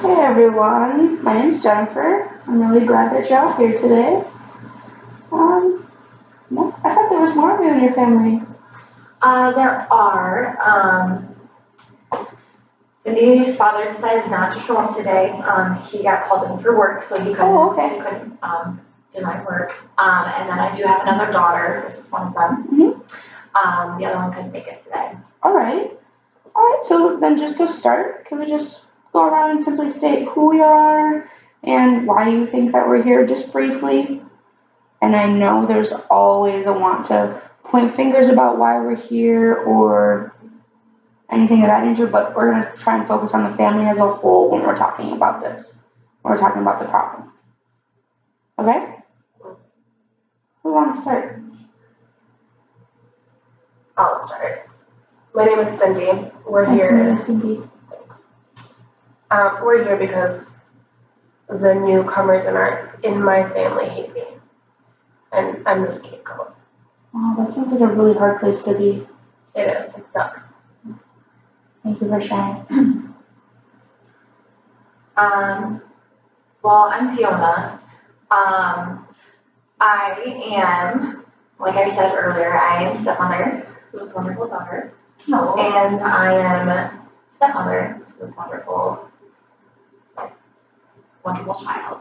Hey everyone, my name's Jennifer. I'm really glad that you're all here today. Um, I thought there was more of you in your family. There are. Cindy's father decided not to show up today. He got called in for work, so Oh, okay. he couldn't do my work. And then I do have another daughter. This is one of them. Mm-hmm. The other one couldn't make it today. All right. So then, just to start, can we just go around and simply state who we are and why you think that we're here, just briefly? And I know there's always a want to point fingers about why we're here or anything of that nature, but we're going to try and focus on the family as a whole when we're talking about this, when we're talking about the problem. Okay? Who wants to start? I'll start. My name is Cindy. We're Nice to meet here. you, Cindy. We're here because the newcomers in my family hate me, and I'm the scapegoat. Oh, that sounds like a really hard place to be. It is. It sucks. Thank you for sharing. Well, I'm Fiona. I am, like I said earlier, I am stepmother to this wonderful daughter. No. And I am stepmother to this wonderful child.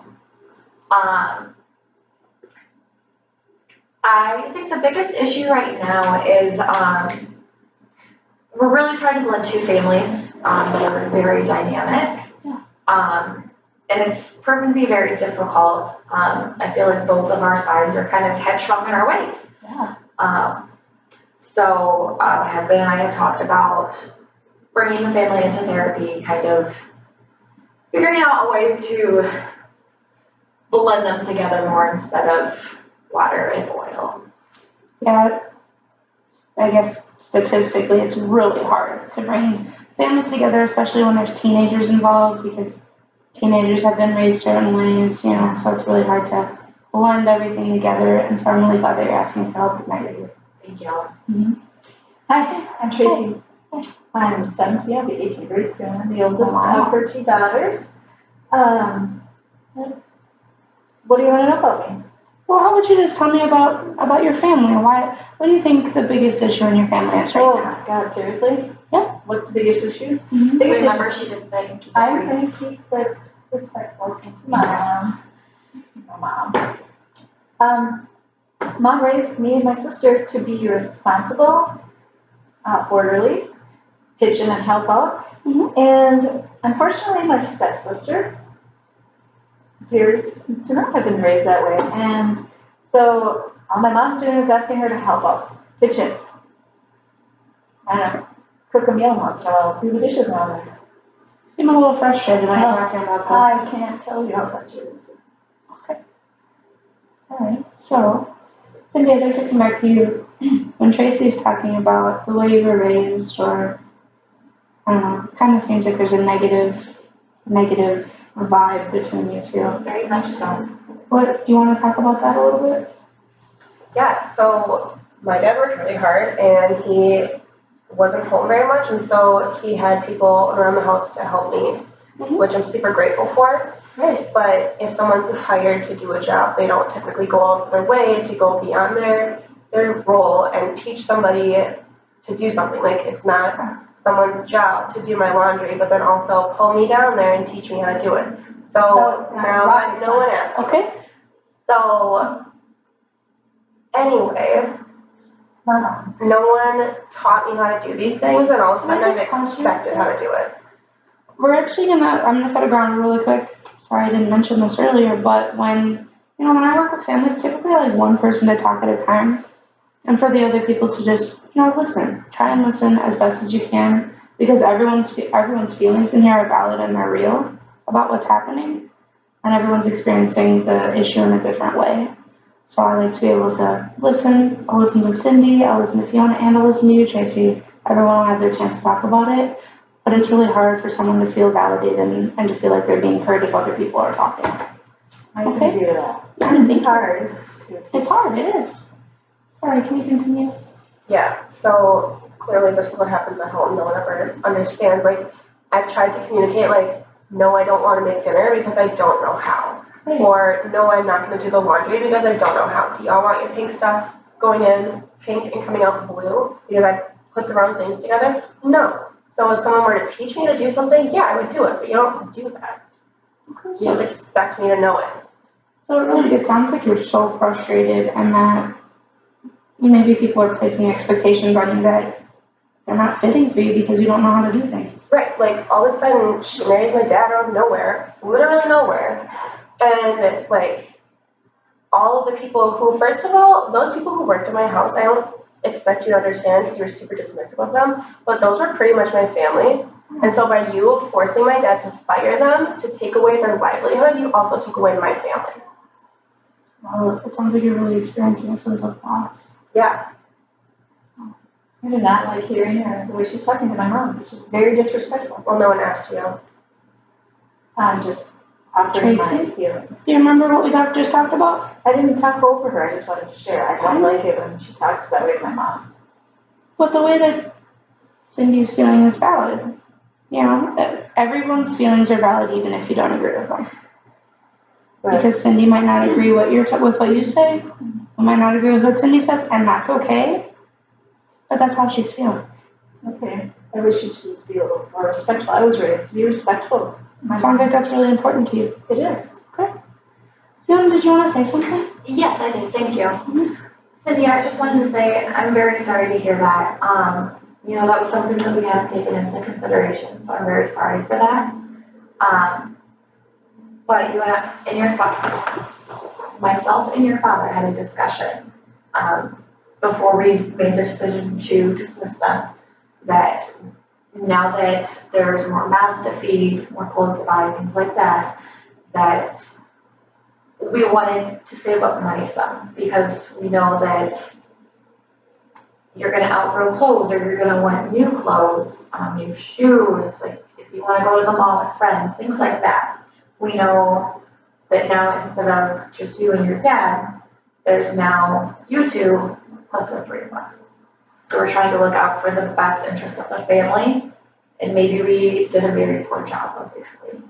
I think the biggest issue right now is we're really trying to blend two families that are very dynamic. Yeah. And it's proven to be very difficult. I feel like both of our sides are kind of headstrong in our ways. Yeah. So my husband and I have talked about bringing the family into therapy, kind of figuring out a way to blend them together more instead of water and oil. Yeah. I guess statistically it's really hard to bring families together, especially when there's teenagers involved, because teenagers have been raised certain ways, so it's really hard to blend everything together. And so I'm really glad that you're asking for help tonight. Thank you. Mm-hmm. Hi, I'm Tracy. I'm 70, I'll be 18 very soon. I'm the oldest of her two daughters. What do you want to know about me? Well, how would you just tell me about your family? What do you think the biggest issue in your family is right Oh now? my God, seriously? Yeah. What's the biggest issue? Mm-hmm. Biggest Remember, issue. she did say keep it I'm brief. going to keep it respectful. Mom. Mom raised me and my sister to be responsible, orderly, pitch in and help out. Mm-hmm. And unfortunately, my stepsister appears to not have been raised that way. And so all my mom's doing is asking her to help out, pitch in. I don't know, cook a meal once in a while, do the dishes around there. Seem a little frustrated when you're Oh, talking about I this. can't tell you how frustrating this is. Okay. All right. So, Cindy, I'd like to come back to you. When Tracy's talking about the way you were raised, or I don't know, kind of seems like there's a negative vibe between you two. Very much so. What do you want to talk about that a little bit? Yeah. So my dad worked really hard, and he wasn't home very much, and so he had people around the house to help me, Mm-hmm. which I'm super grateful for. Right. But if someone's hired to do a job, they don't typically go out of their way to go beyond their role and teach somebody to do something. Like, it's not someone's job to do my laundry, but then also pull me down there and teach me how to do it. So now no one asked. Okay. So anyway, no one taught me how to do these things, and all of a sudden I'm expected how to do it. I'm gonna set a ground really quick. Sorry I didn't mention this earlier, but when I work with families, typically I like one person to talk at a time, and for the other people to just, listen. Try and listen as best as you can, because everyone's feelings in here are valid and they're real about what's happening, and everyone's experiencing the issue in a different way. So I like to be able to listen. I'll listen to Cindy, I'll listen to Fiona, and I'll listen to you, Tracy. Everyone will have their chance to talk about it. But it's really hard for someone to feel validated and to feel like they're being heard if other people are talking. I can agree with that. It's hard. It's hard, it is. Sorry, can you continue? Yeah, so clearly this is what happens at home. No one ever understands. Like, I've tried to communicate, like, no, I don't want to make dinner because I don't know how. Right. Or no, I'm not going to do the laundry because I don't know how. Do y'all want your pink stuff going in pink and coming out blue because I put the wrong things together? No. So if someone were to teach me to do something, yeah, I would do it, but you don't do that. You just expect me to know it. So it sounds like you're so frustrated and that maybe people are placing expectations on you that they're not fitting for you because you don't know how to do things. Right, like all of a sudden she marries my dad out of nowhere, literally nowhere. And like all of the people who, first of all, those people who worked in my house, I don't expect you to understand because you're super dismissive of them, but those were pretty much my family. And so by you forcing my dad to fire them, to take away their livelihood, you also took away my family. Well, it sounds like you're really experiencing a sense of loss. Yeah. I do not like hearing her, the way she's talking to my mom. It's just very disrespectful. Well, no one asked you. I'm just offering my Tracy? feelings. Do you remember what we just talked about? I didn't talk over her, I just wanted to share. I don't like it when she talks that way to my mom. But the way that Cindy's feeling is valid. You know, everyone's feelings are valid even if you don't agree with them. Right. Because Cindy might not agree with what you say, might not agree with what Cindy says, and that's okay. But that's how she's feeling. Okay, I wish she'd just be a little more respectful. I was raised to be respectful. It sounds like that's really important to you. It is. Fiona, did you want to say something? Yes, I do, thank you. Cindy, I just wanted to say, I'm very sorry to hear that. That was something that we hadn't taken into consideration, so I'm very sorry for that. But you and your father, myself and your father had a discussion, before we made the decision to dismiss them, that now that there's more mouths to feed, more clothes to buy, things like that, that we wanted to save up money some, because we know that you're gonna outgrow clothes, or you're gonna want new clothes, new shoes, like if you wanna go to the mall with friends, things like that. We know that now instead of just you and your dad, there's now you two plus the three of us. So we're trying to look out for the best interest of the family, and maybe we did a very poor job of explaining.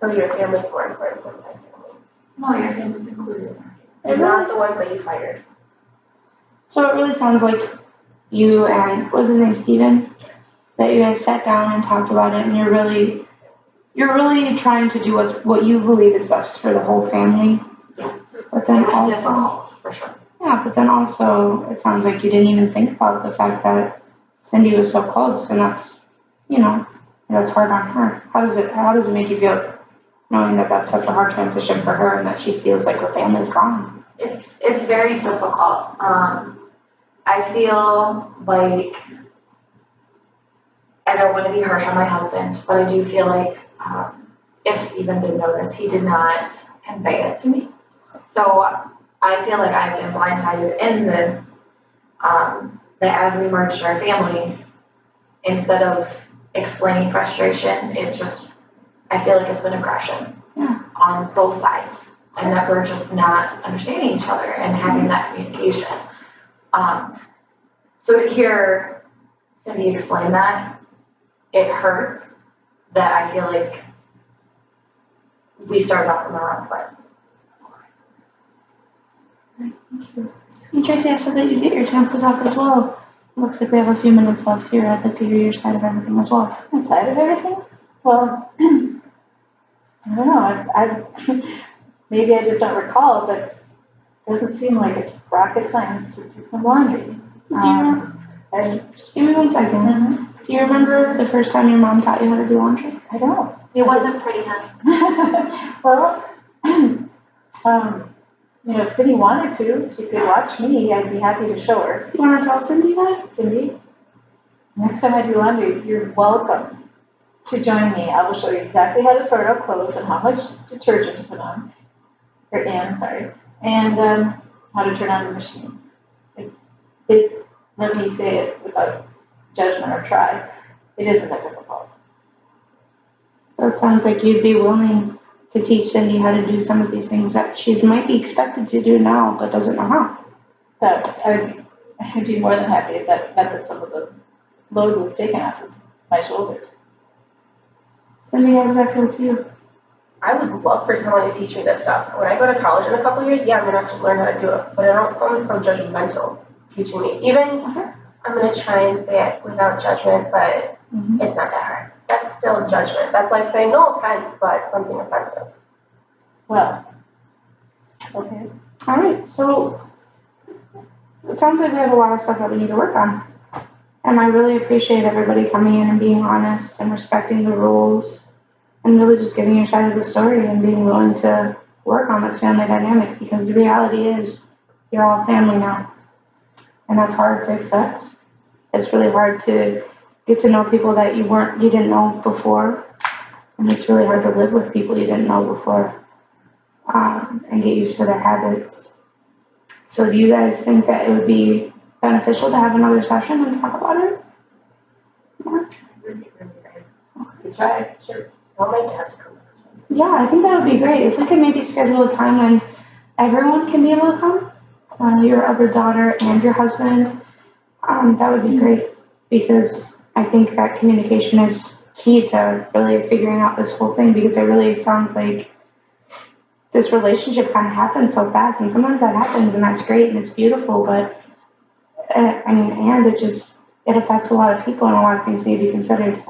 So your family's more important than my family. No, your family's included. And not the ones that you fired. So it really sounds like you and, what was his name, Steven? That you guys sat down and talked about it, and you're really trying to do what you believe is best for the whole family. Yes. But then It was also, difficult, for sure. yeah, but then also, it sounds like you didn't even think about the fact that Cindy was so close, and that's, that's hard on her. How does it make you feel knowing that that's such a hard transition for her and that she feels like her family's gone? It's very difficult. I feel like I don't want to be harsh on my husband, but I do feel like if Stephen did know this, he did not convey it to me. So I feel like I've been blindsided in this, that as we merged our families, instead of explaining frustration, I feel like it's been aggression on both sides, and that we're just not understanding each other and having that communication. So to hear Cindy explain that, it hurts that I feel like we started off on the wrong foot. And Tracy, I said that you'd get your chance to talk as well. Looks like we have a few minutes left here. I'd like to hear your side of everything as well. My side of everything? Well, I don't know. I maybe I just don't recall, but it doesn't seem like it's rocket science to do some laundry. Just give me 1 second. Do you remember the first time your mom taught you how to do laundry? I don't. It wasn't pretty, honey. Well, if Cindy wanted to, she could watch me. I'd be happy to show her. You want to tell Cindy that? Cindy, next time I do laundry, you're welcome to join me. I will show you exactly how to sort out clothes and how much detergent to put on, and how to turn on the machines. It's, let me say it without judgment or try, it isn't that difficult. So it sounds like you'd be willing to teach Cindy how to do some of these things that she might be expected to do now, but doesn't know how. That I'd be more than happy if that some of the load was taken off of my shoulders. Cindy, how does that feel to you? I would love for someone to teach me this stuff. When I go to college in a couple of years, yeah, I'm gonna have to learn how to do it, but I don't want someone so judgmental teaching me. Even, I'm gonna try and say it without judgment, but it's not that hard. That's still judgment. That's like saying no offense, but something offensive. Well, okay. All right, so it sounds like we have a lot of stuff that we need to work on. And I really appreciate everybody coming in and being honest and respecting the rules and really just giving your side of the story and being willing to work on this family dynamic, because the reality is you're all family now. And that's hard to accept. It's really hard to get to know people that you didn't know before. And it's really hard to live with people you didn't know before, and get used to their habits. So do you guys think that it would be beneficial to have another session and talk about it? Try, sure. I want my dad to come next time. Yeah, I think that would be great. If we could maybe schedule a time when everyone can be able to come, your other daughter and your husband, that would be great, because I think that communication is key to really figuring out this whole thing, because it really sounds like this relationship kind of happens so fast, and sometimes that happens and that's great and it's beautiful, but and it affects a lot of people and a lot of things need to be considered.